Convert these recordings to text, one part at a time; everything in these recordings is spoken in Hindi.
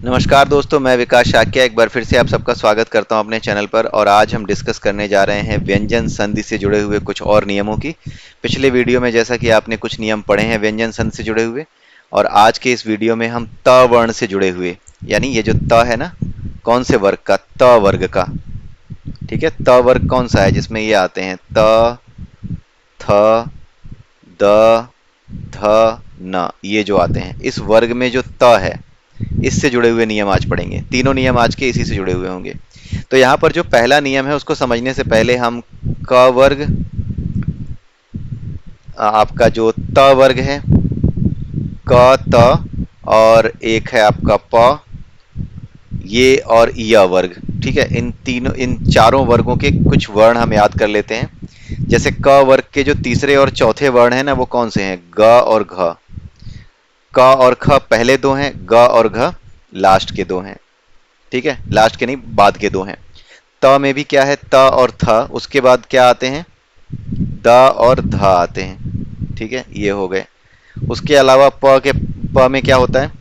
नमस्कार दोस्तों, मैं विकास शाक्य एक बार फिर से आप सबका स्वागत करता हूं अपने चैनल पर। और आज हम डिस्कस करने जा रहे हैं व्यंजन संधि से जुड़े हुए कुछ और नियमों की। पिछले वीडियो में जैसा कि आपने कुछ नियम पढ़े हैं व्यंजन संधि से जुड़े हुए, और आज के इस वीडियो में हम त वर्ण से जुड़े हुए, यानी ये जो त है ना, कौन से वर्ग का, त वर्ग का। ठीक है, त वर्ग कौन सा है जिसमें ये आते हैं त, थ, द, ध, न, ये जो आते हैं इस वर्ग में जो त है इससे जुड़े हुए नियम आज पढ़ेंगे। तीनों नियम आज के इसी से जुड़े हुए होंगे। तो यहां पर जो पहला नियम है उसको समझने से पहले हम क वर्ग, आपका जो त वर्ग है, क, त, और एक है आपका प, ये और य वर्ग। ठीक है, इन चारों वर्गों के कुछ वर्ण हम याद कर लेते हैं। जैसे क वर्ग के जो तीसरे और चौथे वर्ण हैं ना, वो कौन से हैं, ग और घ। क और ख पहले दो हैं, ग और घ लास्ट के दो हैं। ठीक है, लास्ट के नहीं, बाद के दो हैं। त में भी क्या है, त और थ, उसके बाद क्या आते हैं, द और ध आते हैं। ठीक है, ये हो गए। उसके अलावा प में क्या होता है,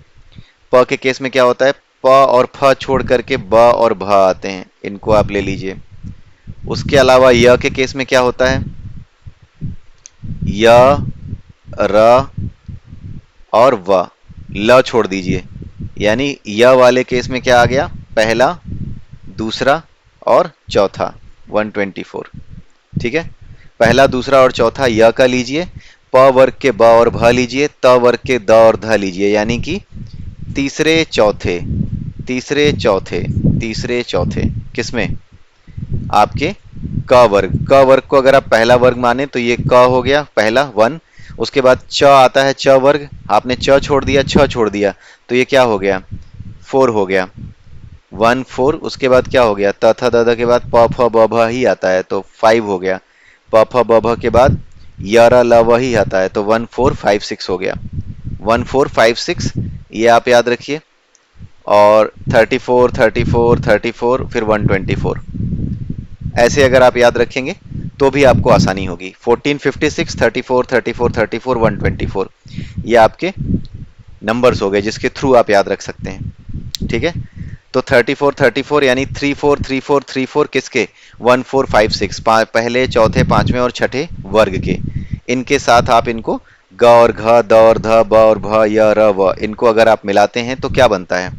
प के केस में क्या होता है, प और फ छोड़ करके ब और भ आते हैं, इनको आप ले लीजिए। उसके अलावा य के केस में क्या होता है, य, र और व, ल छोड़ दीजिए। यानी य वाले केस में क्या आ गया, पहला, दूसरा और चौथा, 124। ठीक है, पहला, दूसरा और चौथा य का लीजिए, प वर्ग के ब और भ लीजिए, त वर्ग के द और ध लीजिए, यानी कि तीसरे चौथे, तीसरे चौथे, तीसरे चौथे किसमें, आपके क वर्ग को अगर आप पहला वर्ग माने तो ये क हो गया पहला 1। उसके बाद च आता है, च वर्ग, आपने च छोड़ दिया, छ छोड़ दिया, तो ये क्या हो गया, 4 हो गया, 1 4। उसके बाद क्या हो गया, त थ द ध के बाद प फ ब भ ही आता है, तो 5 हो गया। प फ ब भ के बाद य र ल व ही आता है, तो 1 4 5 6 हो गया, 1 4 5 6, ये आप याद रखिए। और 34 34 34 फिर 124, ऐसे अगर आप याद रखेंगे तो भी आपको आसानी होगी। 14 56 34 34 34 124, ये आपके नंबर्स हो गए जिसके थ्रू आप याद रख सकते हैं। ठीक है, तो 34 34 यानी 34 34 34 किसके, 1 4 5 6, पहले, चौथे, पांचवें और छठे वर्ग के। इनके साथ आप इनको ग और घ, द और ध, ब और भ, य र व, इनको अगर आप मिलाते हैं तो क्या बनता है,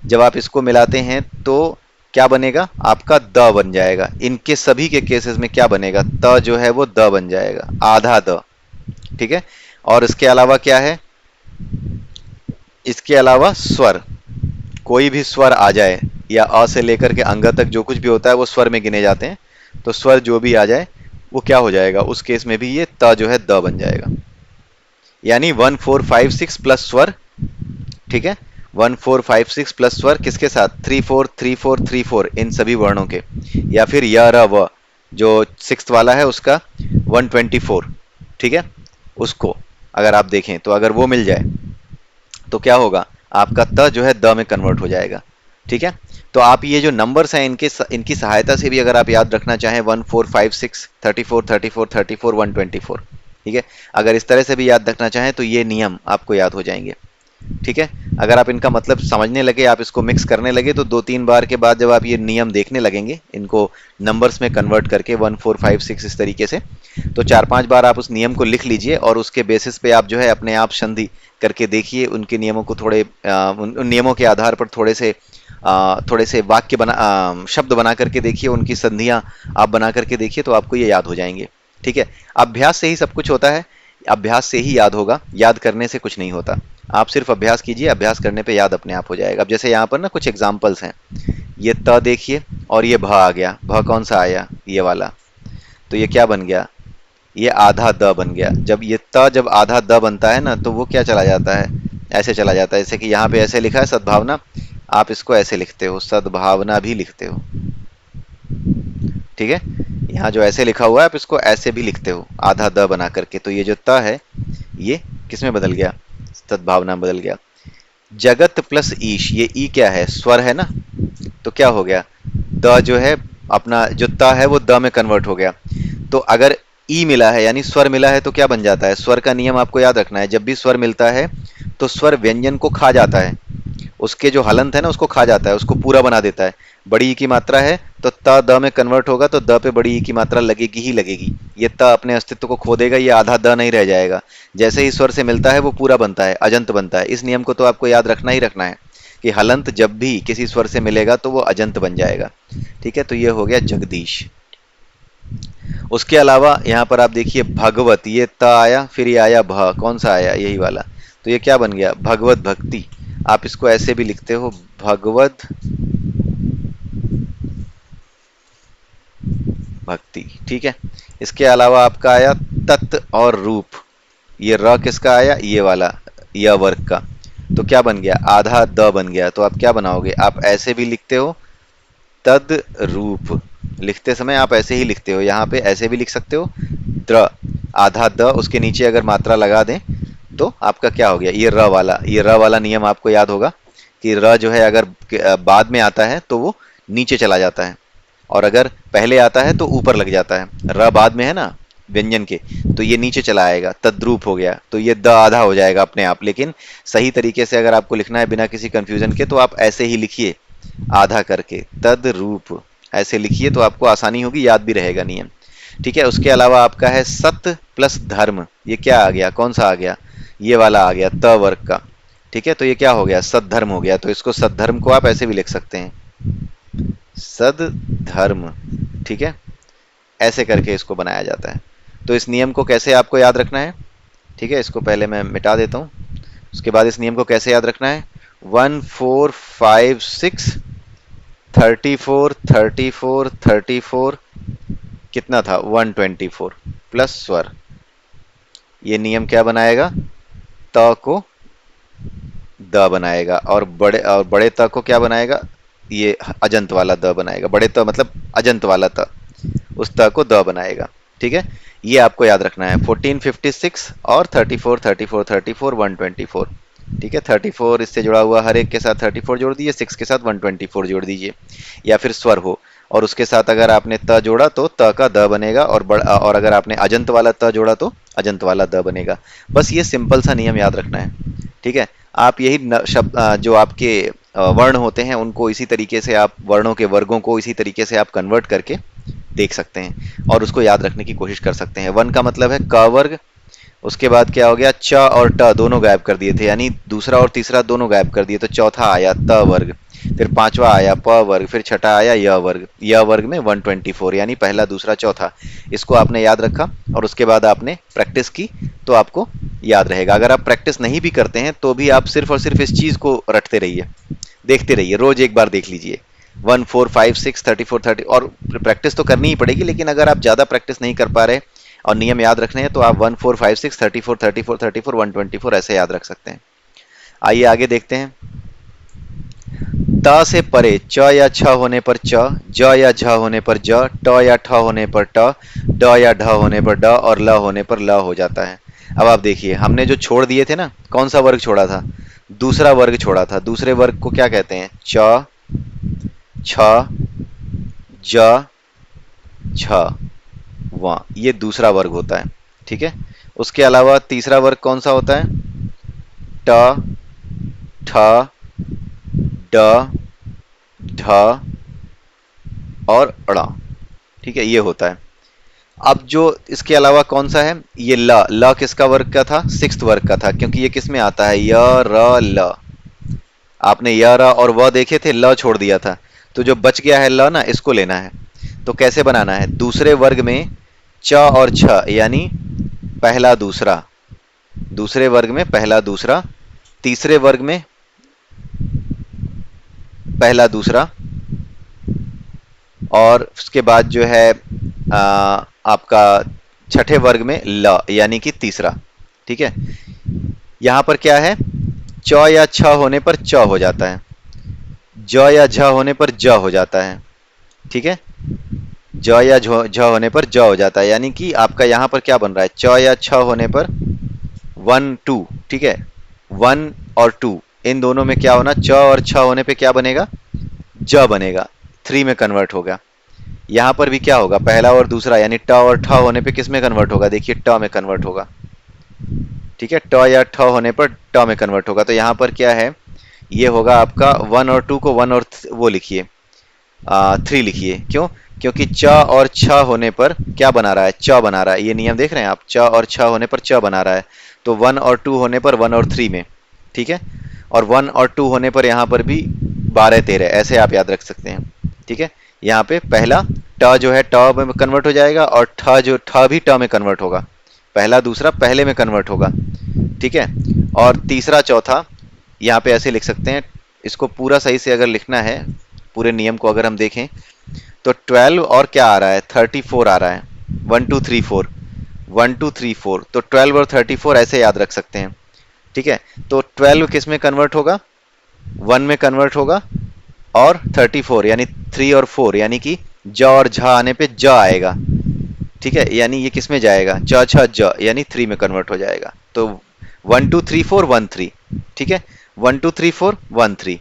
जब आप इसको मिलाते हैं तो क्या बनेगा, आपका द बन जाएगा। इनके सभी के केसेस में क्या बनेगा, त जो है वो द बन जाएगा, आधा द। ठीक है, और इसके अलावा क्या है, इसके अलावा स्वर, कोई भी स्वर आ जाए, या अ से लेकर के अंग तक जो कुछ भी होता है वो स्वर में गिने जाते हैं, तो स्वर जो भी आ जाए वो क्या हो जाएगा, उस केस में भी ये त जो है द बन जाएगा। यानी 1 4 5 6 प्लस स्वर। ठीक है, 1 4 5 6 प्लस स्वर किसके साथ, 3 4 3 4 3 4, इन सभी वर्णों के। या फिर य र व, जो सिक्स्थ वाला है उसका 124। ठीक है, उसको अगर आप देखें तो अगर वो मिल जाए तो क्या होगा, आपका त जो है द में कन्वर्ट हो जाएगा। ठीक है, तो आप ये जो नंबर्स हैं इनकी सहायता से भी अगर आप याद रखना चाहें, 1 4 5 6 34 34 34 124। ठीक है, अगर इस तरह से भी याद रखना चाहें तो ये नियम आपको याद हो जाएंगे। ठीक है, अगर आप इनका मतलब समझने लगे, आप इसको मिक्स करने लगे, तो 2-3 बार के बाद जब आप ये नियम देखने लगेंगे, इनको नंबर्स में कन्वर्ट करके 1 4 5 6 इस तरीके से, तो 4-5 बार आप उस नियम को लिख लीजिए और उसके बेसिस पे आप जो है अपने आप संधि करके देखिए। उनके नियमों को थोड़े उन नियमों के आधार पर थोड़े से वाक्य शब्द बना करके देखिए, उनकी संधियां आप बना करके देखिए, तो आपको ये याद हो जाएंगे। ठीक है, अभ्यास से ही सब कुछ होता है, अभ्यास से ही याद होगा, याद करने से कुछ नहीं होता। आप सिर्फ अभ्यास कीजिए, अभ्यास करने पे याद अपने आप हो जाएगा। अब जैसे यहाँ पर ना कुछ एग्जाम्पल्स हैं, ये त देखिए और ये भ आ गया, भ कौन सा आया, ये वाला, तो ये क्या बन गया, ये आधा द बन गया। जब ये त जब आधा द बनता है ना, तो वो क्या चला जाता है, ऐसे चला जाता है। जैसे कि यहाँ पे ऐसे लिखा है सद्भावना, आप इसको ऐसे लिखते हो, सद्भावना भी लिखते हो। ठीक है, यहाँ जो ऐसे लिखा हुआ है आप इसको ऐसे भी लिखते हो, आधा द बना करके। तो ये जो त है ये किसमें बदल गया, सद्भावना में बदल गया। जगत प्लस ईश, ये ई क्या है, स्वर है ना, तो क्या हो गया, द जो है अपना जो त है वो द में कन्वर्ट हो गया। तो अगर ई मिला है यानी स्वर मिला है तो क्या बन जाता है, स्वर का नियम आपको याद रखना है, जब भी स्वर मिलता है तो स्वर व्यंजन को खा जाता है, उसके जो हलंत है ना उसको खा जाता है, उसको पूरा बना देता है। बड़ी ई की मात्रा है तो त द में कन्वर्ट होगा तो द पे बड़ी ई की मात्रा लगेगी ही लगेगी। ये त अपने अस्तित्व को खो देगा, ये आधा द नहीं रह जाएगा। जैसे ही स्वर से मिलता है वो पूरा बनता है, अजंत बनता है। इस नियम को तो आपको याद रखना ही रखना है कि हलंत जब भी किसी स्वर से मिलेगा तो वो अजंत बन जाएगा। ठीक है, तो ये हो गया जगदीश। उसके अलावा यहाँ पर आप देखिए भगवत, ये त आया, फिर ये आया भ, कौन सा आया, यही वाला। तो ये क्या बन गया, भगवत भक्ति। आप इसको ऐसे भी लिखते हो, भगवत भक्ति। ठीक है, इसके अलावा आपका आया तत् और रूप। ये र किसका आया, ये वाला, य वर्ग का। तो क्या बन गया, आधा द बन गया। तो आप क्या बनाओगे, आप ऐसे भी लिखते हो, तद रूप। लिखते समय आप ऐसे ही लिखते हो, यहाँ पे ऐसे भी लिख सकते हो, द्र आधा द, उसके नीचे अगर मात्रा लगा दें तो आपका क्या हो गया, ये र वाला। ये र वाला नियम आपको याद होगा कि र जो है अगर बाद में आता है तो वो नीचे चला जाता है, और अगर पहले आता है तो ऊपर लग जाता है। र बाद में है ना व्यंजन के, तो ये नीचे चला आएगा, तद्रूप हो गया। तो ये द आधा हो जाएगा अपने आप। लेकिन सही तरीके से अगर आपको लिखना है बिना किसी कंफ्यूजन के, तो आप ऐसे ही लिखिए, आधा करके, तद्रूप ऐसे लिखिए, तो आपको आसानी होगी, याद भी रहेगा नियम। ठीक है, उसके अलावा आपका है सत्य प्लस धर्म। ये क्या आ गया, कौन सा आ गया, ये वाला आ गया, त वर्ग का। ठीक है, तो ये क्या हो गया, सद्धर्म हो गया। तो इसको सद्धर्म को आप ऐसे भी लिख सकते हैं, सद्धर्म। ठीक है, ऐसे करके इसको बनाया जाता है। तो इस नियम को कैसे आपको याद रखना है, ठीक है, इसको पहले मैं मिटा देता हूं। उसके बाद इस नियम को कैसे याद रखना है, 1 4 5 6 34 कितना था, 124 प्लस स्वर। ये नियम क्या बनाएगा, त को द बनाएगा, और बड़े त को क्या बनाएगा, ये अजंत वाला द बनाएगा। बड़े त मतलब अजंत वाला त, उस त को द बनाएगा। ठीक है, ये आपको याद रखना है। 1456 और 34 124। ठीक है, 34 इससे जुड़ा हुआ, हर एक के साथ 34 जोड़ दीजिए, 6 के साथ 124 जोड़ दीजिए, या फिर स्वर हो और उसके साथ अगर आपने त जोड़ा तो त का द बनेगा, और अगर आपने अजंत वाला त जोड़ा तो अजंत वाला द बनेगा। बस ये सिंपल सा नियम याद रखना है। ठीक है, आप यही शब्द जो आपके वर्ण होते हैं उनको इसी तरीके से, आप वर्णों के वर्गों को इसी तरीके से आप कन्वर्ट करके देख सकते हैं और उसको याद रखने की कोशिश कर सकते हैं। वन का मतलब है क वर्ग, उसके बाद क्या हो गया, च और ट दोनों गायब कर दिए थे, यानी दूसरा और तीसरा दोनों गायब कर दिए, तो चौथा आया त वर्ग, फिर पांचवा आया प वर्ग, फिर छठा आया य वर्ग। य वर्ग में 124, यानी पहला दूसरा चौथा। इसको आपने याद रखा और उसके बाद आपने प्रैक्टिस की तो आपको याद रहेगा। अगर आप प्रैक्टिस नहीं भी करते हैं तो भी आप सिर्फ और सिर्फ इस चीज को रटते रहिए, देखते रहिए, रोज एक बार देख लीजिए, 1 4 5 6 34 30। और प्रैक्टिस तो करनी ही पड़ेगी, लेकिन अगर आप ज्यादा प्रैक्टिस नहीं कर पा रहे और नियम याद रखने हैं तो आप 1 4 5 6 34 34 124 ऐसे याद रख सकते हैं। आइए आगे देखते हैं। त से परे च या छ होने पर च, ज या झ होने पर ज, ट या ठ होने पर ट, ड या ढ होने पर ड, और ल होने पर ल हो जाता है। अब आप देखिए, हमने जो छोड़ दिए थे ना, कौन सा वर्ग छोड़ा था, दूसरा वर्ग छोड़ा था। दूसरे वर्ग को क्या कहते हैं, च, छ, ज, झ, व, ये दूसरा वर्ग होता है। ठीक है, उसके अलावा तीसरा वर्ग कौन सा होता है, ट, ठ, ड, ढ और ड़। ठीक है, ये होता है। अब जो इसके अलावा कौन सा है, ये ल। ल किसका वर्ग का था, सिक्स्थ वर्ग का था, क्योंकि ये किस में आता है, य र ल। आपने य र और व देखे थे, ल छोड़ दिया था, तो जो बच गया है ल ना, इसको लेना है। तो कैसे बनाना है, दूसरे वर्ग में च और छ, यानी पहला दूसरा, दूसरे वर्ग में पहला दूसरा, तीसरे वर्ग में पहला दूसरा, और उसके बाद जो है आपका छठे वर्ग में ल, यानी कि तीसरा। ठीक है, यहां पर क्या है, च या छ होने पर च हो जाता है, ज या झ होने पर ज हो जाता है। ठीक है, ज या झ होने पर ज हो जाता है, यानी कि आपका यहां पर क्या बन रहा है, च या छ होने पर 1 2। ठीक है, 1 और 2 इन दोनों में क्या होना, च और छ होने पे क्या बनेगा, ज बनेगा, 3 में कन्वर्ट होगा। यहां पर भी क्या होगा, पहला और दूसरा, यानी ट और ठ होने पे किस में कन्वर्ट होगा, देखिए ट में कन्वर्ट होगा। ठीक है, ट या ठ होने पर ट में कन्वर्ट होगा। तो यहां पर क्या है, ये होगा आपका 1 और 2 को 1 और वो लिखिए 3 लिखिए। क्यों? क्योंकि च और छ होने पर क्या बना रहा है? च बना रहा है। ये नियम देख रहे हैं आप, च और छ होने पर च बना रहा है। तो 1 और 2 होने पर 1 और 3 में, ठीक है। और 1 और 2 होने पर यहाँ पर भी 12 13, ऐसे आप याद रख सकते हैं, ठीक है। यहाँ पे पहला ट जो है ट में कन्वर्ट हो जाएगा, और ठ जो ठ भी ट में कन्वर्ट होगा। पहला दूसरा पहले में कन्वर्ट होगा, ठीक है। और तीसरा चौथा यहाँ पे ऐसे लिख सकते हैं। इसको पूरा सही से अगर लिखना है, पूरे नियम को अगर हम देखें, तो 12 और क्या आ रहा है? 34 आ रहा है। 1 2 3 4, 1 2 3 4, तो 12 और 34 ऐसे याद रख सकते हैं, ठीक है। तो 12 किस में कन्वर्ट होगा? 1 में कन्वर्ट होगा, और 34 यानी 3 और 4 यानी कि ज और झ आने पे ज आएगा, ठीक है। यानी ये किस में जाएगा? च छ ज, यानी 3 में कन्वर्ट हो जाएगा। तो 1 2 3 4 1 3, ठीक है। 1 2 3 4 1 3।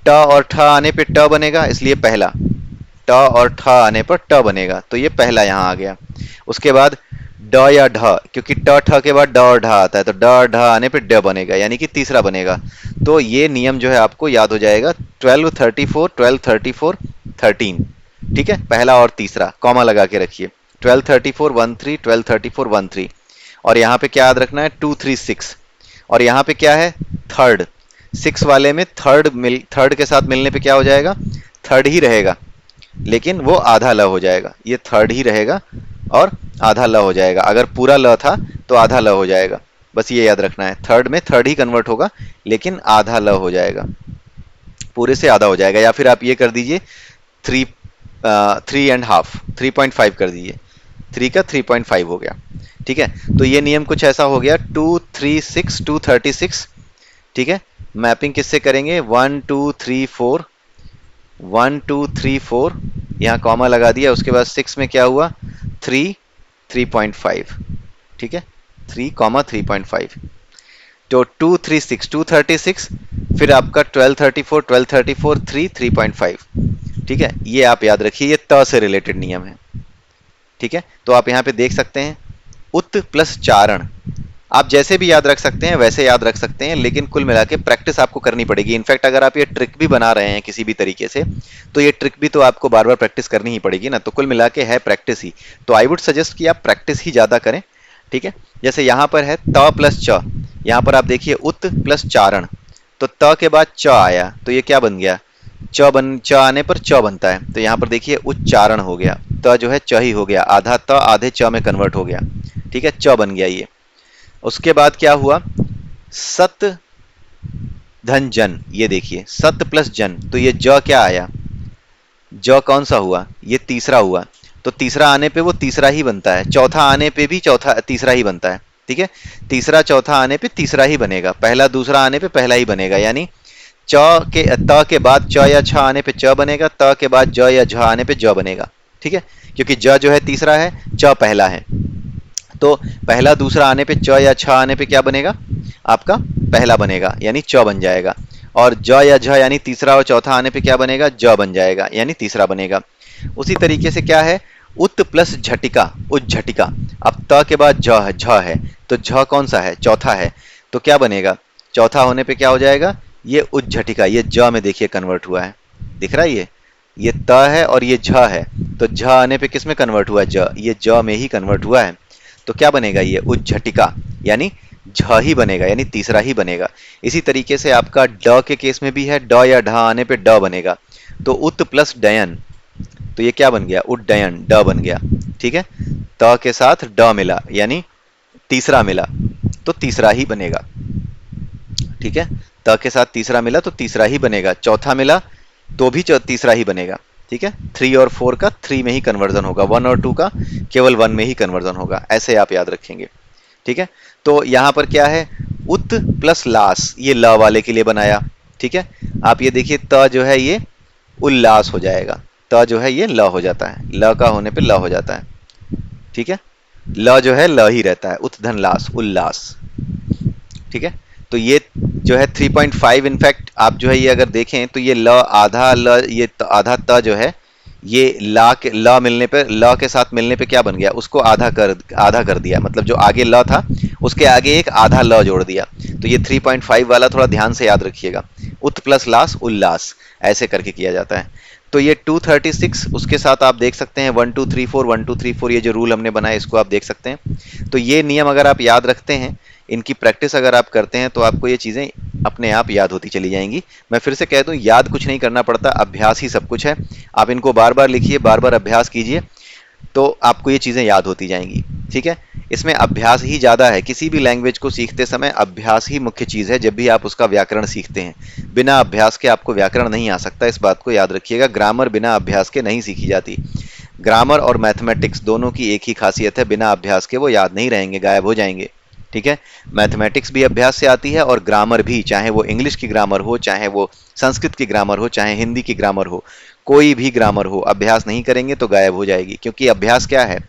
ट और ठ आने पे ट बनेगा, इसलिए पहला। ट और ठ आने पर ट बनेगा, तो ये पहला यहाँ आ गया। उसके बाद ड या ढ, क्योंकि ट ठ के बाद ड और ढ आता है, तो ड और ढ आने पे ड बनेगा, यानी कि तीसरा बनेगा। तो ये नियम जो है आपको याद हो जाएगा, 12 34 12 34 13, ठीक है। पहला और तीसरा कॉमा लगा के रखिए। 12 34 1 3, 12 34 1 3। और यहाँ पे क्या याद रखना है? 2 3 6। और यहाँ पे क्या है? थर्ड। 6 वाले में थर्ड के साथ मिलने पे क्या हो जाएगा? थर्ड ही रहेगा, लेकिन वो आधा ल हो जाएगा। ये थर्ड ही रहेगा और आधा ल हो जाएगा। अगर पूरा ल था तो आधा ल हो जाएगा। बस ये याद रखना है, थर्ड में थर्ड ही कन्वर्ट होगा, लेकिन आधा ल हो जाएगा, पूरे से आधा हो जाएगा। या फिर आप ये कर दीजिए, 3 3.5, 3.5 कर दीजिए। 3 का 3.5 हो गया, ठीक है। तो ये नियम कुछ ऐसा हो गया, 236 236, ठीक है। मैपिंग किससे करेंगे? 1 2 3 4, 1 2 3 4, यहाँ कॉमा लगा दिया। उसके बाद 6 में क्या हुआ? 3 3.5, ठीक है। 3 कॉमा 3.5, तो 236 236, फिर आपका 1234 1234 3 3.5, ठीक है। ये आप याद रखिए, ये त से रिलेटेड नियम है, ठीक है। तो आप यहाँ पे देख सकते हैं, उत प्लस चारण आप जैसे भी याद रख सकते हैं वैसे याद रख सकते हैं, लेकिन कुल मिला के प्रैक्टिस आपको करनी पड़ेगी। इनफैक्ट अगर आप ये ट्रिक भी बना रहे हैं किसी भी तरीके से, तो ये ट्रिक भी तो आपको बार बार प्रैक्टिस करनी ही पड़ेगी ना। तो कुल मिला के है प्रैक्टिस ही। तो आई वुड सजेस्ट कि आप प्रैक्टिस ही ज़्यादा करें, ठीक है। जैसे यहाँ पर है त प्लस च, यहाँ पर आप देखिए उत प्लस चारण, तो त के बाद च आया, तो ये क्या बन गया? च आने पर च बनता है, तो यहाँ पर देखिए उच्चारण हो गया। त जो है च ही हो गया, आधा त आधे च में कन्वर्ट हो गया, ठीक है। च बन गया ये। उसके बाद क्या हुआ? सत धन जन, ये देखिए सत प्लस जन, तो ये ज क्या आया? ज कौन सा हुआ? ये तीसरा हुआ। तो तीसरा आने पे वो तीसरा ही बनता है, चौथा आने पे भी चौथा तीसरा ही बनता है, ठीक है। तीसरा चौथा आने पे तीसरा ही बनेगा, पहला दूसरा आने पे पहला ही बनेगा। यानी च के त के बाद च या छ आने पे च बनेगा, त के बाद ज या झ आने पे ज बनेगा, ठीक है। क्योंकि ज जो है तीसरा है, च पहला है, तो पहला दूसरा आने पे च या छ आने पे क्या बनेगा? आपका पहला बनेगा, यानी च बन जाएगा। और ज या झ यानी तीसरा और चौथा आने पे क्या बनेगा? ज बन जाएगा, यानी तीसरा बनेगा। उसी तरीके से क्या है? उत प्लस झटिका, उज्झटिका। अब त के बाद झ है, तो झ कौन सा है? चौथा है, तो क्या बनेगा? चौथा होने पे क्या हो जाएगा? ये उज्झटिका, ये ज में देखिए कन्वर्ट हुआ है, दिख रहा है ये त है और ये झ है, तो झ आने पे किस में कन्वर्ट हुआ? ज, ये ज में ही कन्वर्ट हुआ है। तो क्या बनेगा? ये उज्झटिका, यानी झ ही बनेगा, यानी तीसरा ही बनेगा। इसी तरीके से आपका ड के केस में भी है, ड या ढ आने पे ड बनेगा, तो उत प्लस डयन, तो ये क्या बन गया? उड्डयन, ड बन गया, ठीक है। त के साथ ड मिला, यानी तीसरा मिला, तो तीसरा ही बनेगा, ठीक है। त के साथ तीसरा मिला तो तीसरा ही बनेगा, चौथा मिला तो भी तीसरा ही बनेगा, ठीक है। 3 और 4 का 3 में ही कन्वर्जन होगा, 1 और 2 का केवल 1 में ही कन्वर्जन होगा, ऐसे आप याद रखेंगे, ठीक है। तो यहां पर क्या है? उत प्लस लास, ये ल वाले के लिए बनाया, ठीक है। आप ये देखिए त जो है ये उल्लास हो जाएगा, त जो है ये ल हो जाता है, ल का होने पे ल हो जाता है, ठीक है। ल जो है ल ही रहता है, उत धन लास, उल्लास, ठीक है। तो ये जो है 3.5, इनफैक्ट आप जो है ये अगर देखें तो ये ल आधा ल, ये आधा त जो है ये ला के ल मिलने पे, ल के साथ मिलने पे क्या बन गया? उसको आधा कर दिया, मतलब जो आगे ल था उसके आगे एक आधा ल जोड़ दिया। तो ये 3.5 वाला थोड़ा ध्यान से याद रखिएगा, उत प्लस लास उल्लास, ऐसे करके किया जाता है। तो ये 236, उसके साथ आप देख सकते हैं 1 2 3 4, 1 2 3 4, ये जो रूल हमने बनाया इसको आप देख सकते हैं। तो ये नियम अगर आप याद रखते हैं, इनकी प्रैक्टिस अगर आप करते हैं, तो आपको ये चीज़ें अपने आप याद होती चली जाएंगी। मैं फिर से कह दूं, याद कुछ नहीं करना पड़ता, अभ्यास ही सब कुछ है। आप इनको बार बार लिखिए, बार बार अभ्यास कीजिए, तो आपको ये चीज़ें याद होती जाएंगी। ठीक है, इसमें अभ्यास ही ज़्यादा है। किसी भी लैंग्वेज को सीखते समय अभ्यास ही मुख्य चीज़ है। जब भी आप उसका व्याकरण सीखते हैं, बिना अभ्यास के आपको व्याकरण नहीं आ सकता, इस बात को याद रखिएगा। ग्रामर बिना अभ्यास के नहीं सीखी जाती। ग्रामर और मैथमेटिक्स दोनों की एक ही खासियत है, बिना अभ्यास के वो याद नहीं रहेंगे, गायब हो जाएंगे। ठीक है, मैथमेटिक्स भी अभ्यास से आती है और ग्रामर भी, चाहे वो इंग्लिश की ग्रामर हो, चाहे वो संस्कृत की ग्रामर हो, चाहे हिंदी की ग्रामर हो, कोई भी ग्रामर हो, अभ्यास नहीं करेंगे तो गायब हो जाएगी। क्योंकि अभ्यास क्या है,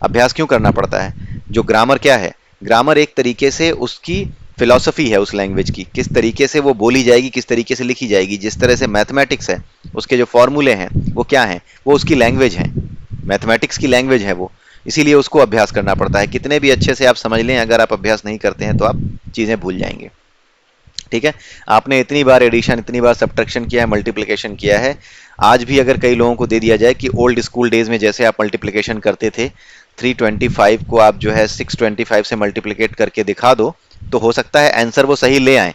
अभ्यास क्यों करना पड़ता है? जो ग्रामर क्या है, ग्रामर एक तरीके से उसकी फिलॉसफी है उस लैंग्वेज की, किस तरीके से वो बोली जाएगी, किस तरीके से लिखी जाएगी। जिस तरह से मैथमेटिक्स है, उसके जो फॉर्मूले हैं वो क्या हैं, वो उसकी लैंग्वेज है, मैथमेटिक्स की लैंग्वेज है वो। इसीलिए उसको अभ्यास करना पड़ता है। कितने भी अच्छे से आप समझ लें, अगर आप अभ्यास नहीं करते हैं तो आप चीज़ें भूल जाएंगे। ठीक है, आपने इतनी बार एडिशन, इतनी बार सब्ट्रैक्शन किया है, मल्टीप्लिकेशन किया है, आज भी अगर कई लोगों को दे दिया जाए कि ओल्ड स्कूल डेज में जैसे आप मल्टीप्लिकेशन करते थे, 325 को आप जो है 625 से मल्टीप्लिकेट करके दिखा दो, तो हो सकता है आंसर वो सही ले आए।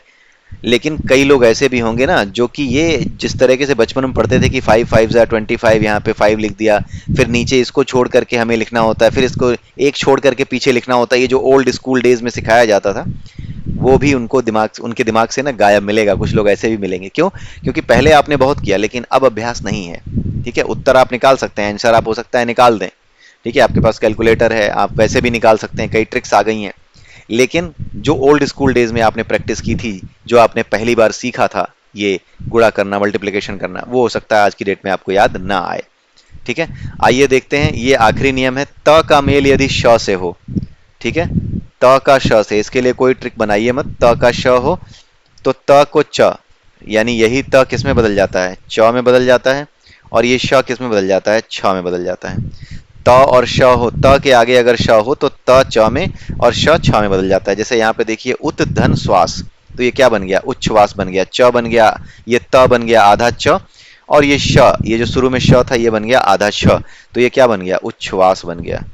लेकिन कई लोग ऐसे भी होंगे ना, जो कि ये जिस तरीके से बचपन में पढ़ते थे कि 5 5 25, यहाँ पे 5 लिख दिया, फिर नीचे इसको छोड़ करके हमें लिखना होता है, फिर इसको एक छोड़ करके पीछे लिखना होता है, ये जो ओल्ड स्कूल डेज में सिखाया जाता था, वो भी उनको उनके दिमाग से ना गायब मिलेगा। कुछ लोग ऐसे भी मिलेंगे। क्यों? क्योंकि पहले आपने बहुत किया, लेकिन अब अभ्यास नहीं है। ठीक है, उत्तर आप निकाल सकते हैं, आंसर आप हो सकता है निकाल दें, ठीक है, आपके पास कैलकुलेटर है, आप वैसे भी निकाल सकते हैं, कई ट्रिक्स आ गई हैं। लेकिन जो ओल्ड स्कूल डेज में आपने प्रैक्टिस की थी, जो आपने पहली बार सीखा था, ये गुणा करना, मल्टीप्लिकेशन करना, वो हो सकता है आज की डेट में आपको याद ना आए। ठीक है, आइए देखते हैं, ये आखिरी नियम है, त का मेल यदि श से हो। ठीक है, त का श से, इसके लिए कोई ट्रिक बनाइए मत, त का श हो तो त को च, यानी यही त किस में बदल जाता है, च में बदल जाता है, और ये श किस में बदल जाता है, छ में बदल जाता है। त और श हो, त के आगे अगर श हो तो त च में और श छ में बदल जाता है। जैसे यहाँ पे देखिए, उत धन श्वास, तो ये क्या बन गया, उच्छ्वास बन गया। च बन गया, ये त बन गया आधा च, और ये श, ये जो शुरू में श था, ये बन गया आधा श, तो ये क्या बन गया, उच्छ्वास बन गया।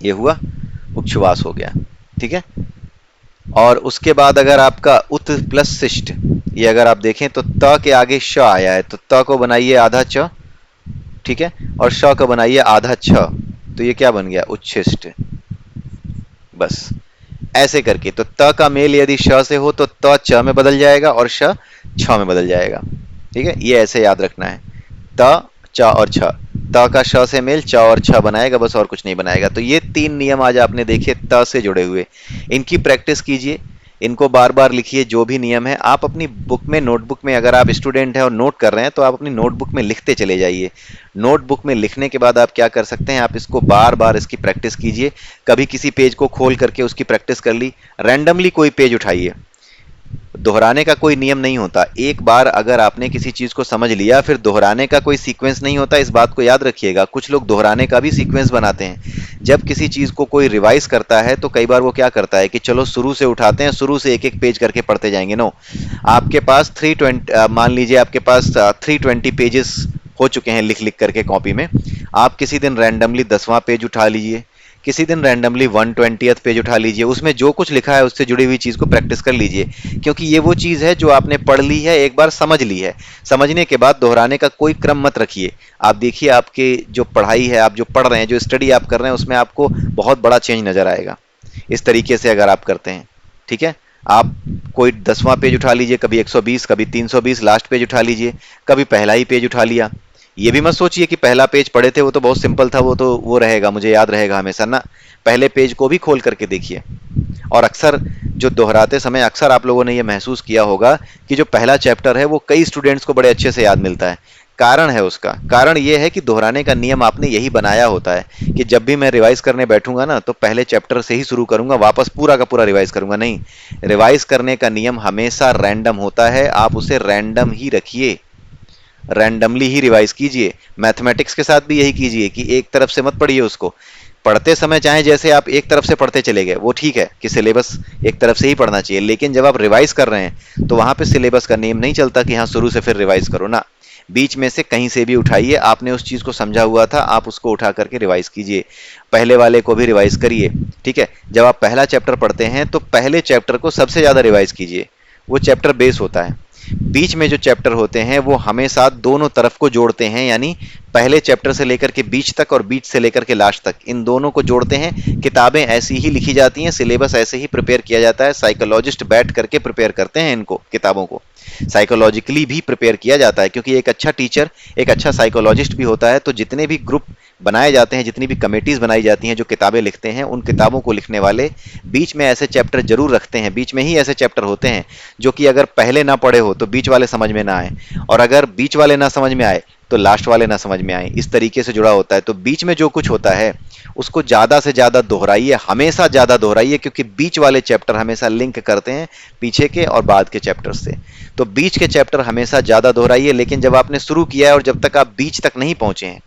ये हुआ उच्छ्वास हो गया। ठीक है, और उसके बाद अगर आपका उत प्लस शिष्ट, ये अगर आप देखें तो त के आगे श आया है, तो त को बनाइए आधा च, ठीक है, और श को बनाइए आधा छ, तो ये क्या बन गया, उच्छिष्ट। बस ऐसे करके, तो त का मेल यदि श से हो तो त च में बदल जाएगा और श छ में बदल जाएगा। ठीक है, ये ऐसे याद रखना है, त च और छ, त का श से मेल च और छ बनाएगा, बस और कुछ नहीं बनाएगा। तो ये 3 नियम आज आपने देखे त से जुड़े हुए, इनकी प्रैक्टिस कीजिए, इनको बार बार लिखिए। जो भी नियम है आप अपनी बुक में, नोटबुक में, अगर आप स्टूडेंट हैं और नोट कर रहे हैं तो आप अपनी नोटबुक में लिखते चले जाइए। नोटबुक में लिखने के बाद आप क्या कर सकते हैं, आप इसको बार बार इसकी प्रैक्टिस कीजिए। कभी किसी पेज को खोल करके उसकी प्रैक्टिस कर ली, रैंडमली कोई पेज उठाइए, दोहराने का कोई नियम नहीं होता। एक बार अगर आपने किसी चीज को समझ लिया, फिर दोहराने का कोई सीक्वेंस नहीं होता, इस बात को याद रखिएगा। कुछ लोग दोहराने का भी सीक्वेंस बनाते हैं। जब किसी चीज को कोई रिवाइज करता है तो कई बार वो क्या करता है कि चलो शुरू से उठाते हैं, शुरू से एक एक पेज करके पढ़ते जाएंगे। नो, आपके पास 320, मान लीजिए आपके पास 320 पेजेस हो चुके हैं लिख लिख करके कॉपी में, आप किसी दिन रैंडमली 10वां पेज उठा लीजिए, किसी दिन रैंडमली 120th पेज उठा लीजिए, उसमें जो कुछ लिखा है उससे जुड़ी हुई चीज को प्रैक्टिस कर लीजिए। क्योंकि ये वो चीज है जो आपने पढ़ ली है, एक बार समझ ली है, समझने के बाद दोहराने का कोई क्रम मत रखिए। आप देखिए, आपके जो पढ़ाई है, आप जो पढ़ रहे हैं, जो स्टडी आप कर रहे हैं, उसमें आपको बहुत बड़ा चेंज नजर आएगा इस तरीके से अगर आप करते हैं। ठीक है, आप कोई 10वां पेज उठा लीजिए, कभी 120, कभी 320 लास्ट पेज उठा लीजिए, कभी पहला ही पेज उठा लिया। ये भी मत सोचिए कि पहला पेज पढ़े थे वो तो बहुत सिंपल था, वो तो वो रहेगा, मुझे याद रहेगा हमेशा ना। पहले पेज को भी खोल करके देखिए। और अक्सर जो दोहराते समय अक्सर आप लोगों ने ये महसूस किया होगा कि जो पहला चैप्टर है वो कई स्टूडेंट्स को बड़े अच्छे से याद मिलता है। कारण है, उसका कारण ये है कि दोहराने का नियम आपने यही बनाया होता है कि जब भी मैं रिवाइज करने बैठूंगा ना, तो पहले चैप्टर से ही शुरू करूंगा, वापस पूरा का पूरा रिवाइज करूंगा नहीं। रिवाइज करने का नियम हमेशा रैंडम होता है, आप उसे रैंडम ही रखिए, रैंडमली ही रिवाइज कीजिए। मैथमेटिक्स के साथ भी यही कीजिए कि एक तरफ से मत पढ़िए उसको, पढ़ते समय चाहे जैसे आप एक तरफ से पढ़ते चले गए, वो ठीक है कि सिलेबस एक तरफ से ही पढ़ना चाहिए, लेकिन जब आप रिवाइज कर रहे हैं तो वहां पे सिलेबस का नेम नहीं चलता कि हाँ शुरू से फिर रिवाइज करो ना। बीच में से कहीं से भी उठाइए, आपने उस चीज को समझा हुआ था आप उसको उठा करके रिवाइज कीजिए, पहले वाले को भी रिवाइज करिए। ठीक है, जब आप पहला चैप्टर पढ़ते हैं तो पहले चैप्टर को सबसे ज्यादा रिवाइज कीजिए, वो चैप्टर बेस होता है। बीच में जो चैप्टर होते हैं वो हमेशा दोनों तरफ को जोड़ते हैं, यानी पहले चैप्टर से लेकर के बीच तक और बीच से लेकर के लास्ट तक इन दोनों को जोड़ते हैं। किताबें ऐसी ही लिखी जाती हैं, सिलेबस ऐसे ही प्रिपेयर किया जाता है, साइकोलॉजिस्ट बैठ करके प्रिपेयर करते हैं इनको, किताबों को साइकोलॉजिकली भी प्रिपेयर किया जाता है, क्योंकि एक अच्छा टीचर एक अच्छा साइकोलॉजिस्ट भी होता है। तो जितने भी ग्रुप बनाए जाते हैं, जितनी भी कमेटीज बनाई जाती हैं जो किताबें लिखते हैं, उन किताबों को लिखने वाले बीच में ऐसे चैप्टर जरूर रखते हैं, बीच में ही ऐसे चैप्टर होते हैं जो कि अगर पहले ना पढ़े हो तो बीच वाले समझ में ना आए, और अगर बीच वाले ना समझ में आए तो लास्ट वाले ना समझ में आए, इस तरीके से जुड़ा होता है। तो बीच में जो कुछ होता है उसको ज्यादा से ज्यादा दोहराइए, हमेशा ज्यादा दोहराइए, क्योंकि बीच वाले चैप्टर हमेशा लिंक करते हैं पीछे के और बाद के चैप्टर से। तो बीच के चैप्टर हमेशा ज्यादा दोहराइए, लेकिन जब आपने शुरू किया है और जब तक आप बीच तक नहीं पहुंचे हैं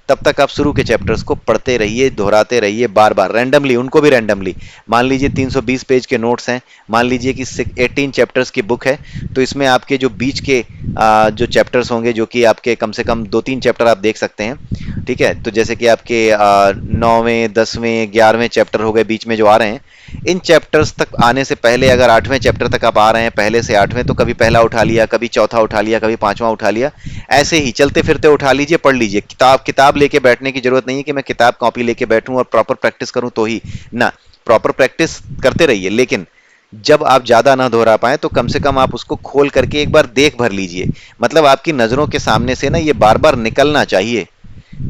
तब तक आप शुरू के चैप्टर्स को पढ़ते रहिए, दोहराते रहिए बार बार, रैंडमली, उनको भी रैंडमली। मान लीजिए 320 पेज के नोट्स हैं, मान लीजिए कि 18 चैप्टर्स की बुक है, तो इसमें आपके जो बीच के जो चैप्टर्स होंगे, जो कि आपके कम से कम 2-3 चैप्टर आप देख सकते हैं। ठीक है, तो जैसे कि आपके 9वें 10वें 11वें चैप्टर हो गए बीच में जो आ रहे हैं, इन चैप्टर्स तक आने से पहले अगर 8वें चैप्टर तक आप आ रहे हैं पहले से 8वें, तो कभी पहला उठा लिया, कभी चौथा उठा लिया, कभी 5वां उठा लिया, ऐसे ही चलते फिरते उठा लीजिए, पढ़ लीजिए। किताब लेके बैठने की जरूरत नहीं है कि मैं किताब कॉपी लेके बैठूं और प्रॉपर प्रैक्टिस करूं तो ही ना, प्रॉपर प्रैक्टिस करते रहिए, लेकिन जब आप ज्यादा ना दोहरा पाए तो कम से कम आप उसको खोल करके एक बार देख भर लीजिए। मतलब आपकी नजरों के सामने से ना ये बार बार निकलना चाहिए।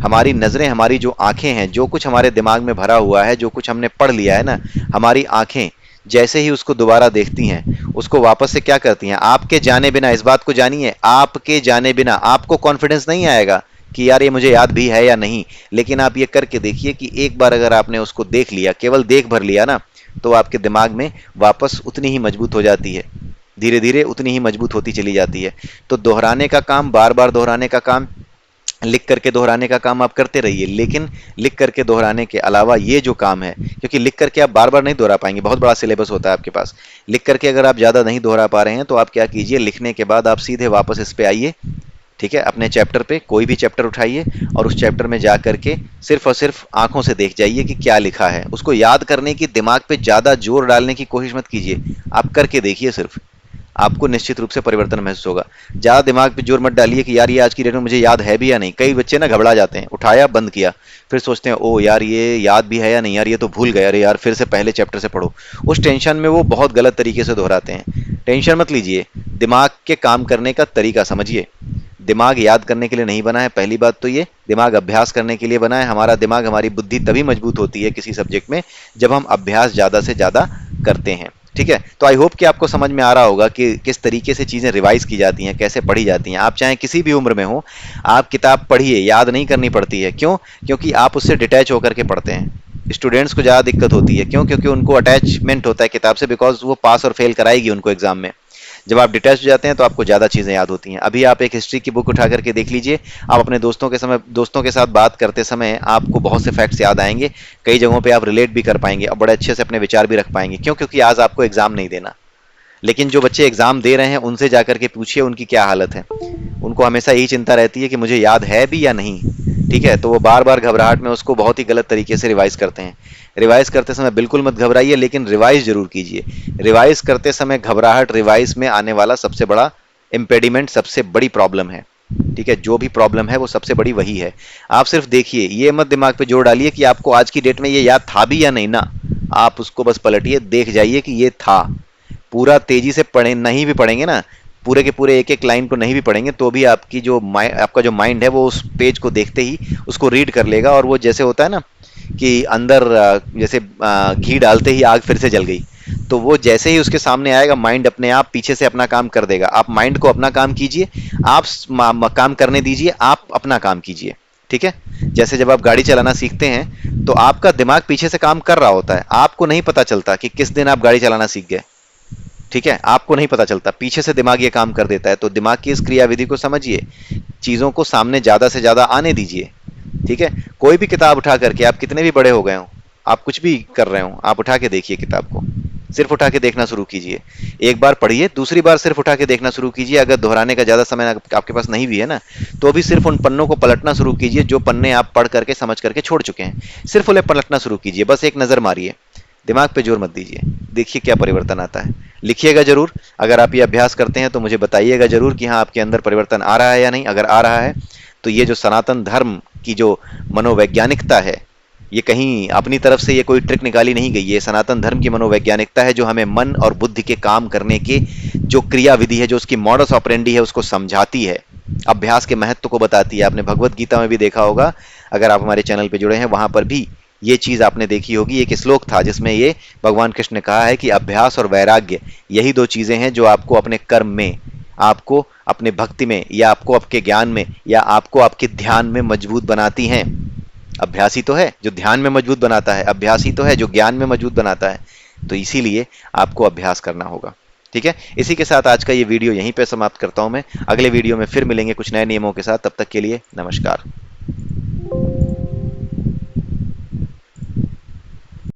हमारी नजरें, हमारी जो आंखें हैं, जो कुछ हमारे दिमाग में भरा हुआ है, जो कुछ हमने पढ़ लिया है ना, हमारी आंखें जैसे ही उसको दोबारा देखती हैं उसको वापस से क्या करती हैं, आपके जाने बिना, इस बात को जानिए, आपके जाने बिना आपको कॉन्फिडेंस नहीं आएगा कि यार ये मुझे याद भी है या नहीं, लेकिन आप ये करके देखिए कि एक बार अगर आपने उसको देख लिया, केवल देख भर लिया ना, तो आपके दिमाग में वापस उतनी ही मजबूत हो जाती है, धीरे धीरे उतनी ही मजबूत होती चली जाती है। तो दोहराने का काम, बार बार दोहराने का काम, लिख करके दोहराने का काम आप करते रहिए, लेकिन लिख करके दोहराने के अलावा ये जो काम है, क्योंकि लिख करके आप बार बार नहीं दोहरा पाएंगे, बहुत बड़ा सिलेबस होता है आपके पास। लिख करके अगर आप ज़्यादा नहीं दोहरा पा रहे हैं तो आप क्या कीजिए, लिखने के बाद आप सीधे वापस इस पे आइए। ठीक है, अपने चैप्टर पे कोई भी चैप्टर उठाइए और उस चैप्टर में जा करके सिर्फ और सिर्फ आंखों से देख जाइए कि क्या लिखा है। उसको याद करने की, दिमाग पे ज़्यादा जोर डालने की कोशिश मत कीजिए, आप करके देखिए सिर्फ, आपको निश्चित रूप से परिवर्तन महसूस होगा। ज्यादा दिमाग पे जोर मत डालिए कि यार ये आज की डेट में मुझे याद है भी या नहीं। कई बच्चे ना घबरा जाते हैं, उठाया बंद किया, फिर सोचते हैं ओ यार ये याद भी है या नहीं, यार ये तो भूल गया, अरे यार फिर से पहले चैप्टर से पढ़ो। उस टेंशन में वो बहुत गलत तरीके से दोहराते हैं। टेंशन मत लीजिए, दिमाग के काम करने का तरीका समझिए। दिमाग याद करने के लिए नहीं बना है, पहली बात तो ये, दिमाग अभ्यास करने के लिए बना है। हमारा दिमाग, हमारी बुद्धि तभी मजबूत होती है किसी सब्जेक्ट में जब हम अभ्यास ज्यादा से ज्यादा करते हैं। ठीक है, तो आई होप कि आपको समझ में आ रहा होगा कि किस तरीके से चीजें रिवाइज की जाती हैं, कैसे पढ़ी जाती हैं। आप चाहे किसी भी उम्र में हो, आप किताब पढ़िए, याद नहीं करनी पड़ती है। क्यों? क्योंकि आप उससे डिटैच होकर के पढ़ते हैं। स्टूडेंट्स को ज़्यादा दिक्कत होती है, क्यों? क्योंकि उनको अटैचमेंट होता है किताब से, बिकॉज वो पास और फेल कराएगी उनको एग्जाम में। जब आप डिटैच हो जाते हैं तो आपको ज़्यादा चीज़ें याद होती हैं। अभी आप एक हिस्ट्री की बुक उठा करके देख लीजिए, आप अपने दोस्तों के साथ बात करते समय आपको बहुत से फैक्ट्स याद आएंगे, कई जगहों पे आप रिलेट भी कर पाएंगे और बड़े अच्छे से अपने विचार भी रख पाएंगे। क्यों? क्योंकि आज आपको एग्जाम नहीं देना। लेकिन जो बच्चे एग्जाम दे रहे हैं उनसे जाकर के पूछिए उनकी क्या हालत है। उनको हमेशा यही चिंता रहती है कि मुझे याद है भी या नहीं। ठीक है, तो वो बार बार घबराहट में उसको बहुत ही गलत तरीके से रिवाइज करते हैं। रिवाइज करते समय बिल्कुल मत घबराइए, लेकिन रिवाइज जरूर कीजिए। रिवाइज करते समय घबराहट रिवाइज में आने वाला सबसे बड़ा इम्पेडिमेंट, सबसे बड़ी प्रॉब्लम है। ठीक है, जो भी प्रॉब्लम है वो सबसे बड़ी वही है। आप सिर्फ देखिए, ये मत दिमाग पे जोर डालिए कि आपको आज की डेट में ये याद था भी या नहीं ना। आप उसको बस पलटिए, देख जाइए कि ये था। पूरा तेजी से पढ़े नहीं भी पढ़ेंगे ना, पूरे के पूरे एक एक लाइन को नहीं भी पढ़ेंगे तो भी आपका जो माइंड है वो उस पेज को देखते ही उसको रीड कर लेगा। और वो जैसे होता है ना कि अंदर जैसे घी डालते ही आग फिर से जल गई, तो वो जैसे ही उसके सामने आएगा माइंड अपने आप पीछे से अपना काम कर देगा। आप माइंड को अपना काम कीजिए, आप काम करने दीजिए, आप अपना काम कीजिए। ठीक है, जैसे जब आप गाड़ी चलाना सीखते हैं तो आपका दिमाग पीछे से काम कर रहा होता है, आपको नहीं पता चलता कि किस दिन आप गाड़ी चलाना सीख गए। ठीक है, आपको नहीं पता चलता, पीछे से दिमाग ये काम कर देता है। तो दिमाग की इस क्रियाविधि को समझिए, चीजों को सामने ज्यादा से ज्यादा आने दीजिए, ठीक है, कोई भी किताब उठा करके, आप कितने भी बड़े हो गए हो, आप कुछ भी कर रहे हो, आप उठा के देखिए किताब को, सिर्फ उठा के देखना शुरू कीजिए। एक बार पढ़िए, दूसरी बार सिर्फ उठा के देखना शुरू कीजिए। अगर दोहराने का ज्यादा समय आपके पास नहीं भी है ना, तो अभी सिर्फ उन पन्नों को पलटना शुरू कीजिए जो पन्ने आप पढ़ करके समझ करके छोड़ चुके हैं। सिर्फ उन्हें पलटना शुरू कीजिए, बस एक नजर मारिए, दिमाग पे जोर मत दीजिए। देखिए क्या परिवर्तन आता है। लिखिएगा जरूर। अगर आप ये अभ्यास करते हैं तो मुझे बताइएगा जरूर कि हाँ, आपके अंदर परिवर्तन आ रहा है या नहीं। अगर आ रहा है तो ये जो सनातन धर्म की जो मनोवैज्ञानिकता है, ये कहीं अपनी तरफ से ये कोई ट्रिक निकाली नहीं गई। ये सनातन धर्म की मनोवैज्ञानिकता है जो हमें मन और बुद्धि के काम करने के जो क्रिया विधि है, जो उसकी मॉडस ऑपरेंडी है, उसको समझाती है, अभ्यास के महत्व को बताती है। आपने भगवत गीता में भी देखा होगा, अगर आप हमारे चैनल पे जुड़े हैं, वहां पर भी ये चीज आपने देखी होगी। एक श्लोक था जिसमें ये भगवान कृष्ण ने कहा है कि अभ्यास और वैराग्य, यही दो चीजें हैं जो आपको अपने कर्म में, आपको अपने भक्ति में, या आपको आपके ज्ञान में, या आपको आपके ध्यान में मजबूत बनाती हैं। अभ्यास ही तो है जो ध्यान में मजबूत बनाता है, अभ्यास ही तो है जो ज्ञान में मजबूत बनाता है। तो इसीलिए आपको अभ्यास करना होगा। ठीक है, इसी के साथ आज का ये वीडियो यहीं पे समाप्त करता हूं मैं। अगले वीडियो में फिर मिलेंगे कुछ नए नियमों के साथ। तब तक के लिए नमस्कार।